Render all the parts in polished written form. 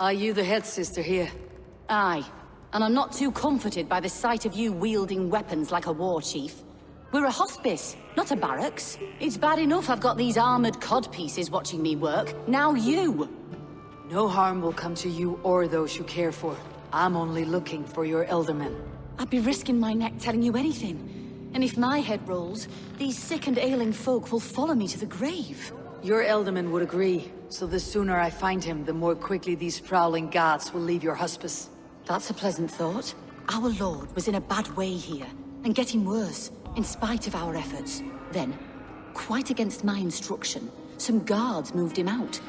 Are you the head sister here? Aye, and I'm not too comforted by the sight of you wielding weapons like a war chief. We're a hospice, not a barracks. It's bad enough I've got these armored codpieces watching me work. Now you! No harm will come to you or those you care for. I'm only looking for your eldermen. I'd be risking my neck telling you anything. And if my head rolls, these sick and ailing folk will follow me to the grave. Your elderman would agree, so the sooner I find him, the more quickly these prowling gods will leave your hospice. That's a pleasant thought. Our lord was in a bad way here, and getting worse, in spite of our efforts. Then, quite against my instruction, some guards moved him out.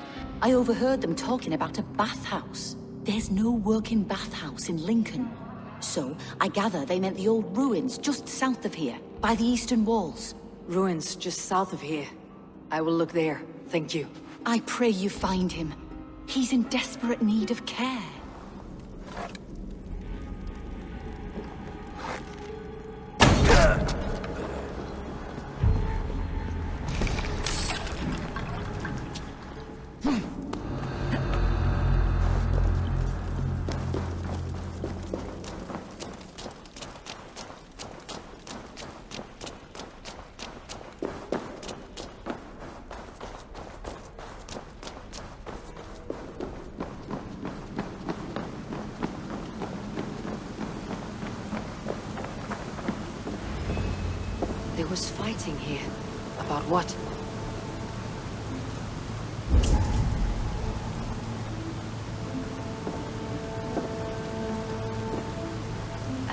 I overheard them talking about a bathhouse. There's no working bathhouse in Lincoln. So, I gather they meant the old ruins just south of here, by the eastern walls. Ruins just south of here. I will look there, thank you. I pray you find him. He's in desperate need of care. There was fighting here. About what?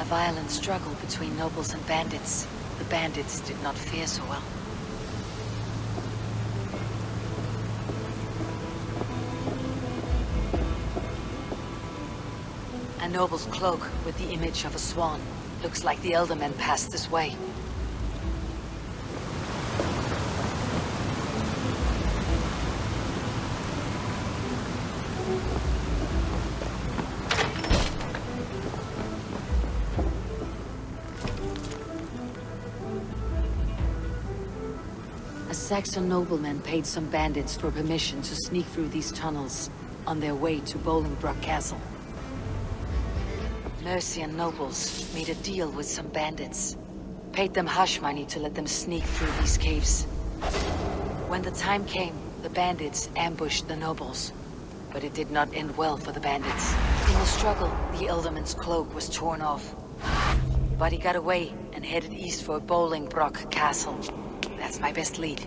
A violent struggle between nobles and bandits. The bandits did not fare so well. A noble's cloak with the image of a swan. Looks like the eldermen passed this way. A Saxon nobleman paid some bandits for permission to sneak through these tunnels on their way to Bolingbroke Castle. Mercian nobles made a deal with some bandits, paid them hush money to let them sneak through these caves. When the time came, the bandits ambushed the nobles, but it did not end well for the bandits. In the struggle, the Elderman's cloak was torn off, but he got away and headed east for Bolingbroke Castle. That's my best lead.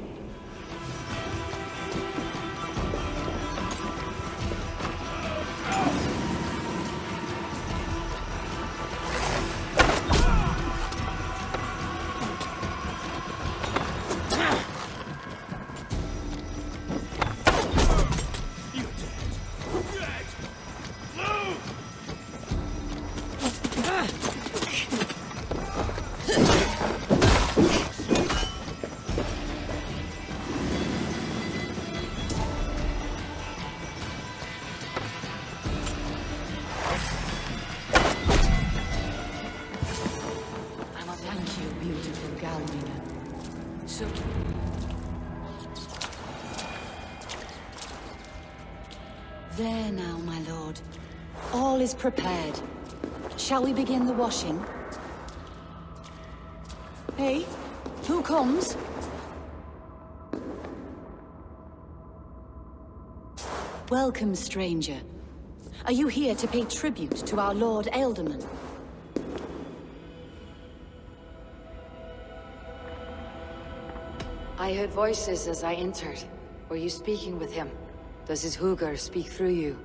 There now, my lord. All is prepared. Shall we begin the washing? Hey, who comes? Welcome, stranger. Are you here to pay tribute to our Lord Ealdorman? I heard voices as I entered. Were you speaking with him? Does his hugger speak through you?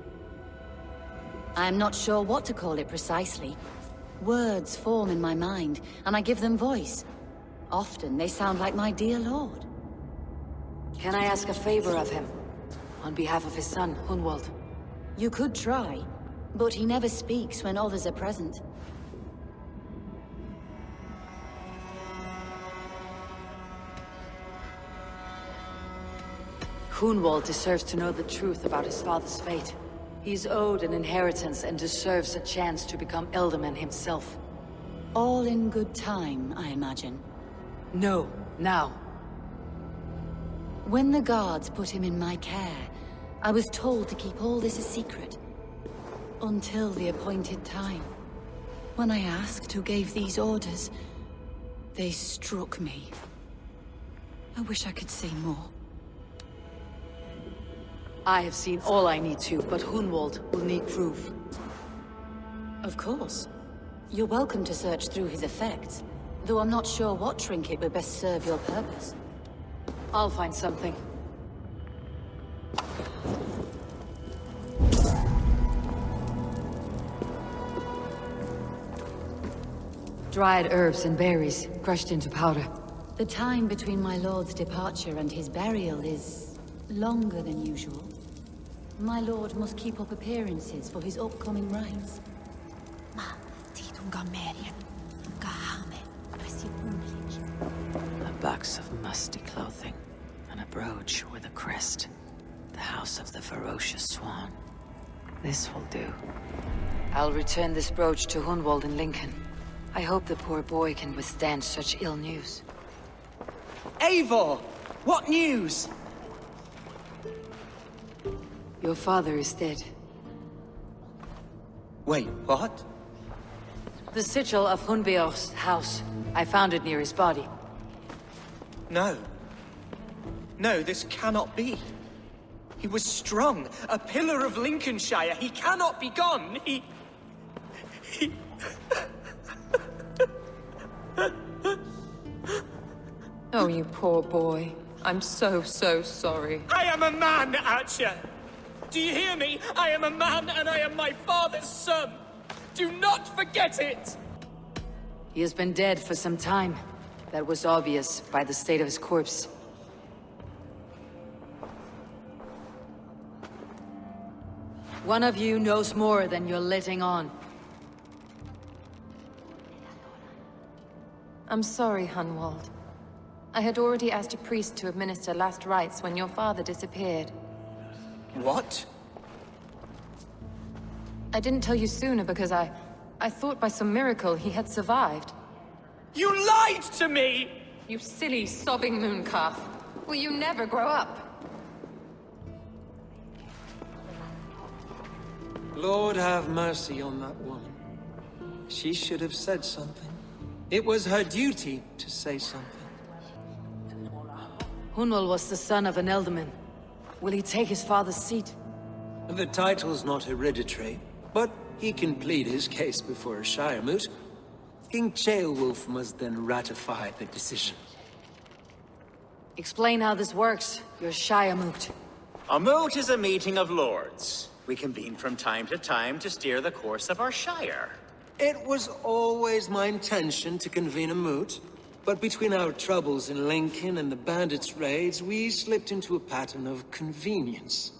I'm not sure what to call it precisely. Words form in my mind, and I give them voice. Often they sound like my dear lord. Can I ask a favor of him? On behalf of his son, Hunwald. You could try, but he never speaks when others are present. Hunwald deserves to know the truth about his father's fate. He's owed an inheritance and deserves a chance to become Elderman himself. All in good time, I imagine. No, now. When the guards put him in my care, I was told to keep all this a secret. Until the appointed time. When I asked who gave these orders, they struck me. I wish I could say more. I have seen all I need to, but Hunwald will need proof. Of course. You're welcome to search through his effects, though I'm not sure what trinket would best serve your purpose. I'll find something. Dried herbs and berries, crushed into powder. The time between my lord's departure and his burial is longer than usual. My lord must keep up appearances for his upcoming rites. A box of musty clothing, and a brooch with a crest. The house of the ferocious swan. This will do. I'll return this brooch to Hunwald in Lincoln. I hope the poor boy can withstand such ill news. Eivor! What news? Your father is dead. Wait, what? The sigil of Hunbeor's house. I found it near his body. No. No, this cannot be. He was strong, a pillar of Lincolnshire. He cannot be gone. He... Oh, you poor boy. I'm so sorry. I am a man, Archer! Do you hear me? I am a man and I am my father's son! Do not forget it! He has been dead for some time. That was obvious by the state of his corpse. One of you knows more than you're letting on. I'm sorry, Hunwald. I had already asked a priest to administer last rites when your father disappeared. What? I didn't tell you sooner because I thought by some miracle he had survived. You lied to me! You silly, sobbing mooncalf. Will you never grow up? Lord have mercy on that woman. She should have said something. It was her duty to say something. Hunwald was the son of an ealdorman. Will he take his father's seat? The title's not hereditary, but he can plead his case before a Shire moot. King Ceolwulf must then ratify the decision. Explain how this works, your Shire moot. A moot is a meeting of lords. We convene from time to time to steer the course of our Shire. It was always my intention to convene a moot, but between our troubles in Lincoln and the bandits' raids, we slipped into a pattern of convenience.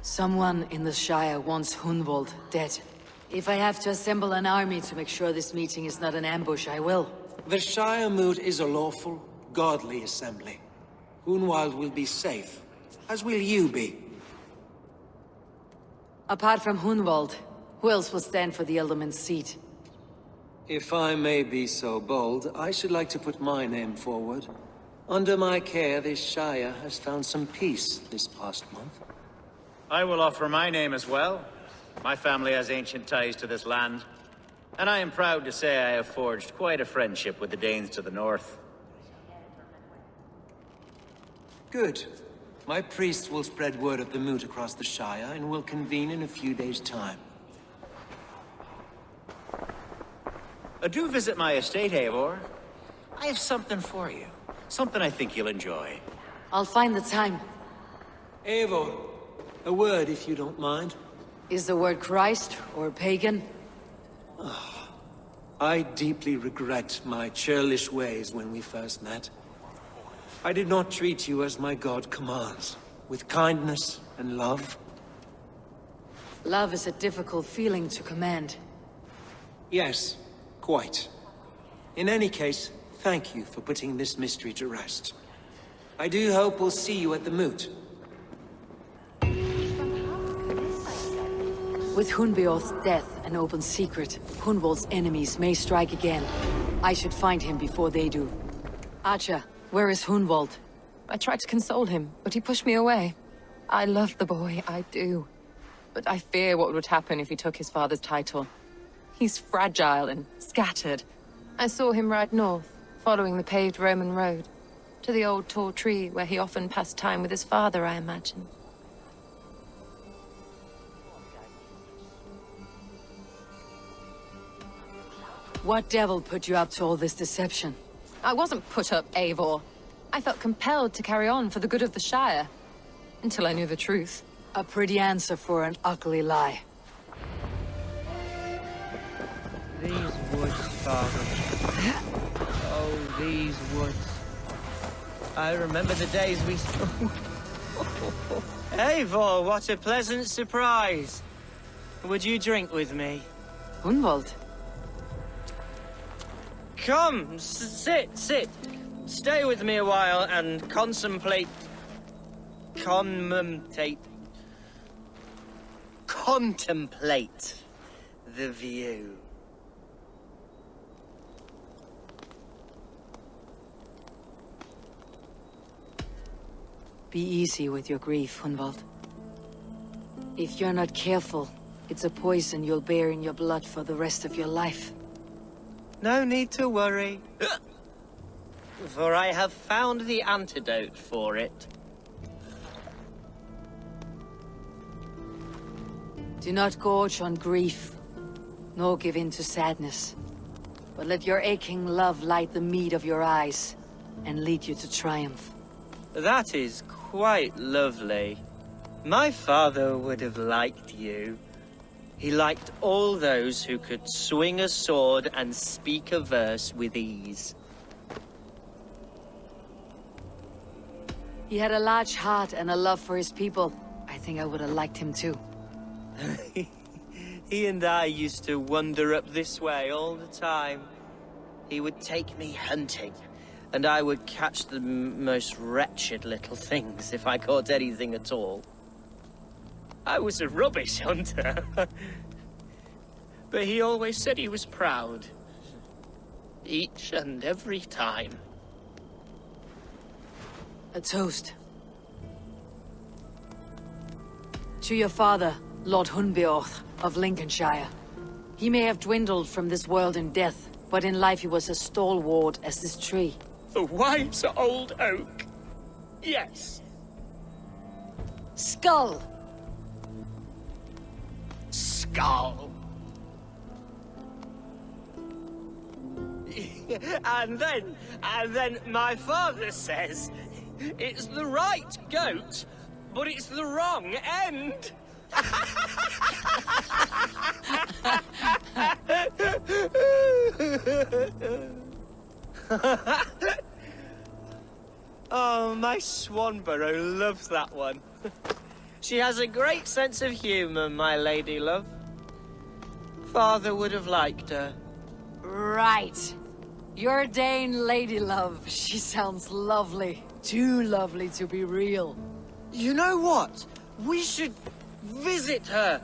Someone in the Shire wants Hunwald dead. If I have to assemble an army to make sure this meeting is not an ambush, I will. The Shire moot is a lawful, godly assembly. Hunwald will be safe, as will you be. Apart from Hunwald, who else will stand for the Ealdorman's seat? If I may be so bold, I should like to put my name forward. Under my care, this Shire has found some peace this past month. I will offer my name as well. My family has ancient ties to this land, and I am proud to say I have forged quite a friendship with the Danes to the north. Good. My priests will spread word of the moot across the Shire, and will convene in a few days' time. Do visit my estate, Eivor. I have something for you. Something I think you'll enjoy. I'll find the time. Eivor, a word if you don't mind. Is the word Christ or pagan? I deeply regret my churlish ways when we first met. I did not treat you as my god commands, with kindness and love. Love is a difficult feeling to command. Yes, quite. In any case, thank you for putting this mystery to rest. I do hope we'll see you at the moot. With Hunbeor's death an open secret, Hunwald's enemies may strike again. I should find him before they do. Archer, where is Hunwald? I tried to console him, but he pushed me away. I love the boy, I do. but I fear what would happen if he took his father's title. He's fragile and scattered. I saw him ride north, following the paved Roman road, to the old tall tree where he often passed time with his father, I imagine. What devil put you up to all this deception? I wasn't put up, Eivor. I felt compelled to carry on for the good of the Shire. Until I knew the truth. A pretty answer for an ugly lie. These woods, Father. Oh, these woods. I remember the days we... Eivor, what a pleasant surprise. Would you drink with me? Hunwald? Come, sit. Stay with me a while and contemplate the view. Be easy with your grief, Hunwald. If you're not careful, it's a poison you'll bear in your blood for the rest of your life. No need to worry, for I have found the antidote for it. Do not gorge on grief, nor give in to sadness. But let your aching love light the mead of your eyes, and lead you to triumph. That is quite lovely. My father would have liked you. He liked all those who could swing a sword and speak a verse with ease. He had a large heart and a love for his people. I think I would have liked him too. He and I used to wander up this way all the time. He would take me hunting, and I would catch the most wretched little things if I caught anything at all. I was a rubbish hunter. But he always said he was proud. Each and every time. A toast. To your father, Lord Hunbeorth of Lincolnshire. He may have dwindled from this world in death, but in life he was as stalwart as this tree. The wise old oak. Yes. Skull! Skull. And then my father says, it's the right goat, but it's the wrong end. Oh, my Swanborough loves that one. She has a great sense of humor, my lady love. Father would have liked her. Right. Your Dane lady love. She sounds lovely. Too lovely to be real. You know what? We should visit her.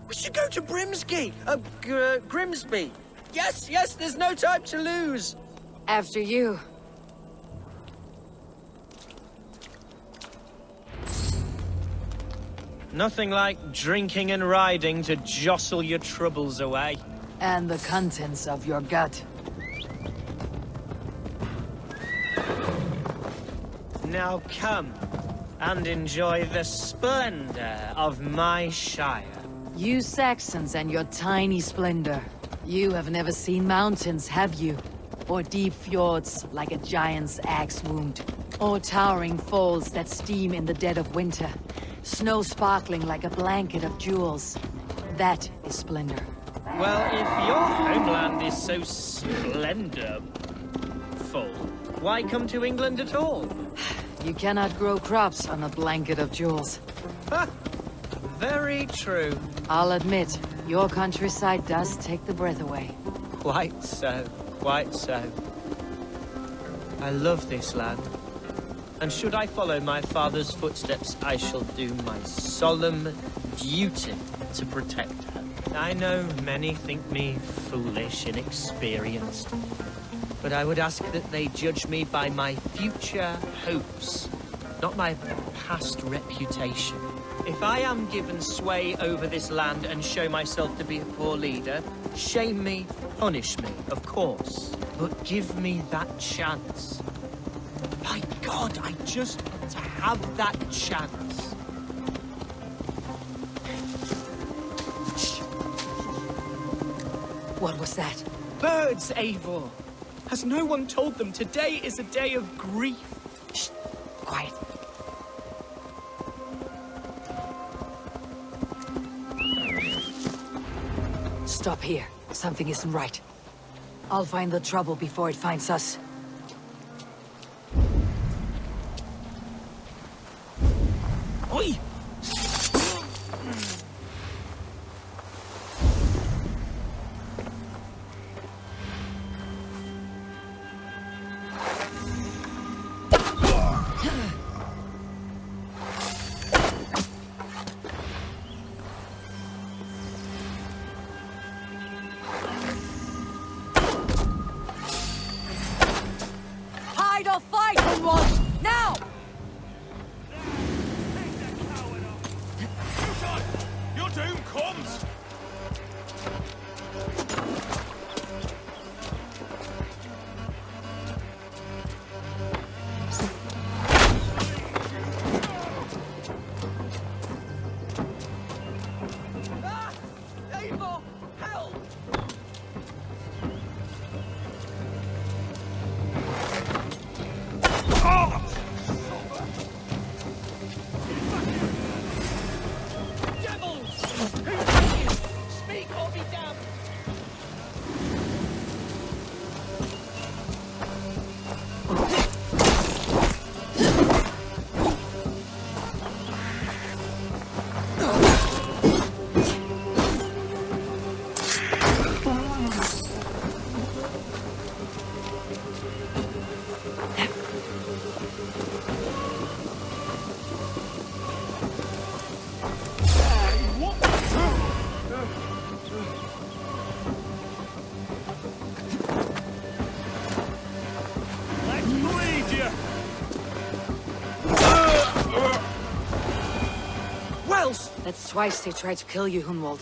We should go to Grimsby. Yes, there's no time to lose. After you. Nothing like drinking and riding to jostle your troubles away. And the contents of your gut. Now come and enjoy the splendor of my shire. You Saxons and your tiny splendor. You have never seen mountains, have you? Or deep fjords like a giant's axe wound. Or towering falls that steam in the dead of winter. Snow sparkling like a blanket of jewels. That is splendor. Well, if your homeland is so splendorful, why come to England at all? You cannot grow crops on a blanket of jewels. Ha! Very true. I'll admit, your countryside does take the breath away. Quite so, quite so. I love this land. And should I follow my father's footsteps, I shall do my solemn duty to protect her. I know many think me foolish, inexperienced, but I would ask that they judge me by my future hopes, not my past reputation. If I am given sway over this land and show myself to be a poor leader, shame me, punish me, of course. But give me that chance. By God, I just want to have that chance. What was that? Birds, Eivor! Has no one told them today is a day of grief? Shh! Quiet. Stop here. Something isn't right. I'll find the trouble before it finds us. Oi! Hide or fight, Hunwald! Now! Your doom comes! Eivor! Help! Devils! Who are you? Speak or be damned! Let's bleed you! Wells! That's twice they tried to kill you, Hunwald.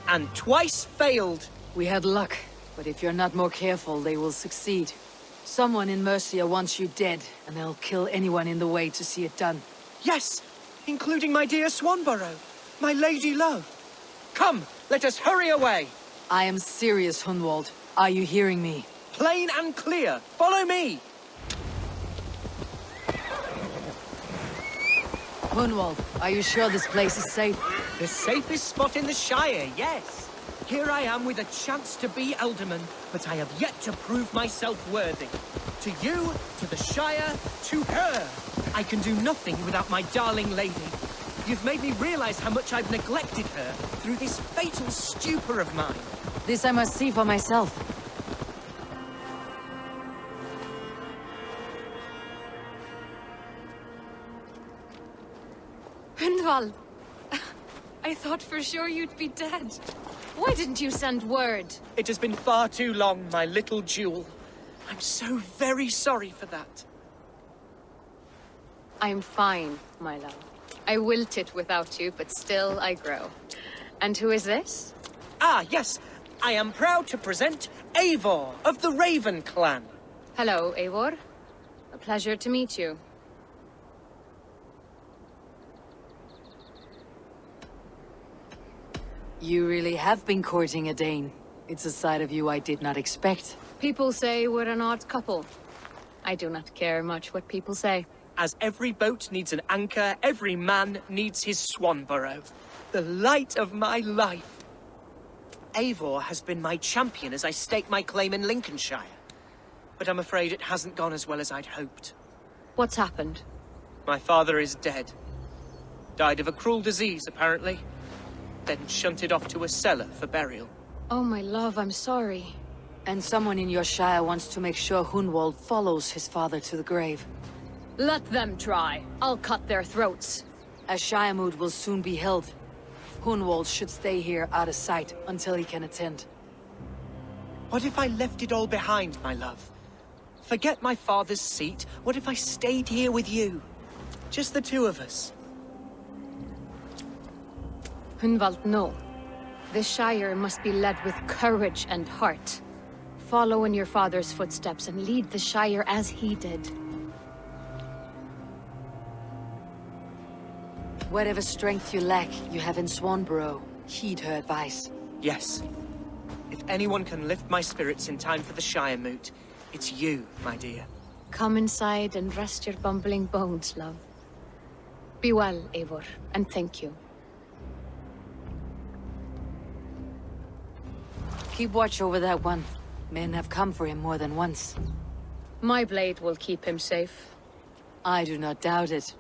And twice failed. We had luck, but if you're not more careful, they will succeed. Someone in Mercia wants you dead, and they'll kill anyone in the way to see it done. Yes, including my dear Swanborough, my lady love. Come, let us hurry away. I am serious, Hunwald. Are you hearing me? Plain and clear. Follow me. Hunwald, are you sure this place is safe? The safest spot in the Shire, yes. Here I am with a chance to be Alderman, but I have yet to prove myself worthy. To you, to the Shire, to her. I can do nothing without my darling lady. You've made me realize how much I've neglected her through this fatal stupor of mine. This I must see for myself. Hunwald! I thought for sure you'd be dead. Why didn't you send word? It has been far too long, my little jewel. I'm so very sorry for that. I'm fine, my love. I wilted without you, but still I grow. And who is this? Ah, yes. I am proud to present Eivor of the Raven clan. Hello, Eivor. A pleasure to meet you. You really have been courting a Dane. It's a side of you I did not expect. People say we're an odd couple. I do not care much what people say. As every boat needs an anchor, every man needs his Swanborough. The light of my life. Eivor has been my champion as I stake my claim in Lincolnshire. But I'm afraid it hasn't gone as well as I'd hoped. What's happened? My father is dead. Died of a cruel disease, apparently. Then shunted off to a cellar for burial. Oh, my love, I'm sorry. And someone in your shire wants to make sure Hunwald follows his father to the grave. Let them try. I'll cut their throats. A shire moot will soon be held. Hunwald should stay here out of sight until he can attend. What if I left it all behind, my love? Forget my father's seat. What if I stayed here with you? Just the two of us. Hunvald, no. The Shire must be led with courage and heart. Follow in your father's footsteps and lead the Shire as he did. Whatever strength you lack, you have in Swanborough. Heed her advice. Yes. If anyone can lift my spirits in time for the Shire moot, it's you, my dear. Come inside and rest your bumbling bones, love. Be well, Eivor, and thank you. Keep watch over that one. Men have come for him more than once. My blade will keep him safe. I do not doubt it.